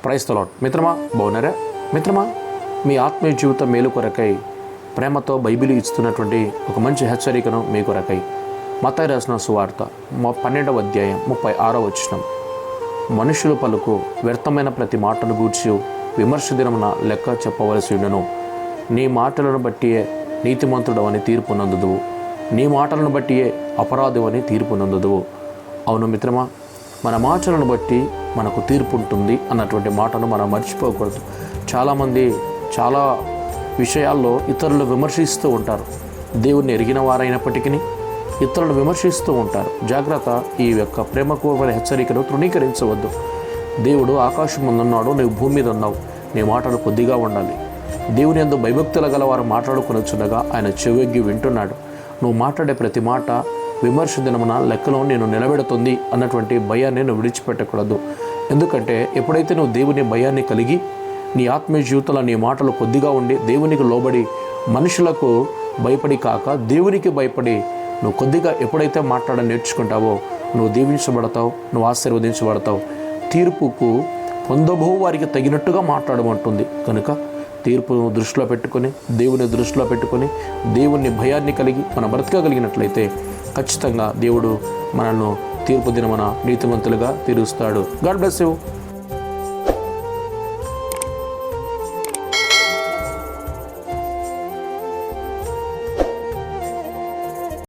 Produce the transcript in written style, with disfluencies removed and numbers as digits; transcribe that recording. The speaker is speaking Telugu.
Praise the lord. మిత్రమా, బాగున్నారా? మిత్రమా, మీ ఆత్మీయ జీవితం మేలు కొరకై ప్రేమతో బైబిల్ ఇస్తున్నటువంటి ఒక మంచి హెచ్చరికను మీ కొరకై మత్తయి రాసిన సువార్త 12వ అధ్యాయం 36వ వచనం. మనుషులు పలుకు వ్యర్థమైన ప్రతి మాటను గూర్చి విమర్శ దినమున లెక్క చెప్పవలసి ఉండను. నీ మాటలను బట్టియే నీతిమంతుడు అని తీర్పు నందుదువు, నీ మాటలను బట్టియే అపరాధం అని తీర్పు నందుదువు. అవును మిత్రమా, మన మాటలను బట్టి మనకు తీర్పు ఉంటుంది అన్నటువంటి మాటను మనం మర్చిపోకూడదు. చాలామంది చాలా విషయాల్లో ఇతరులు విమర్శిస్తూ ఉంటారు. దేవుణ్ణి ఎరిగిన వారైనప్పటికీ ఇతరులను విమర్శిస్తూ ఉంటారు. జాగ్రత్త, ఈ యొక్క ప్రేమపూర్వక హెచ్చరికను తృణీకరించవద్దు. దేవుడు ఆకాశం ముందున్నాడు, నువ్వు భూమి మీద ఉన్నావు. నీ మాటలు కొద్దిగా ఉండాలి. దేవుని యందు భయభక్తుల గల వారు మాట్లాడుకొనొచ్చుండగా ఆయన చెవిగ్గి వింటున్నాడు. నువ్వు మాట్లాడే ప్రతి మాట విమర్శ దినమున లెక్కలో నేను నిలబెడుతుంది అన్నటువంటి భయాన్ని నువ్వు విడిచిపెట్టకూడదు. ఎందుకంటే ఎప్పుడైతే నువ్వు దేవుని భయాన్ని కలిగి నీ ఆత్మీయ జీవితంలో నీ మాటలు కొద్దిగా ఉండి దేవునికి లోబడి మనుషులకు భయపడి కాక దేవునికి భయపడి నువ్వు కొద్దిగా ఎప్పుడైతే మాట్లాడని నేర్చుకుంటావో నువ్వు దీవించబడతావు, నువ్వు ఆశీర్వదించబడతావు. తీర్పుకు పొందబో వారికి తగినట్టుగా మాట్లాడమంటుంది. కనుక తీర్పును దృష్టిలో పెట్టుకొని దేవుని దృష్టిలో పెట్టుకొని దేవుని భయాన్ని కలిగి మనం బ్రతకగలిగినట్లయితే ఖచ్చితంగా దేవుడు మనల్ని తీర్పు దినమున నీతిమంతులుగా తీరుస్తాడు. God bless you.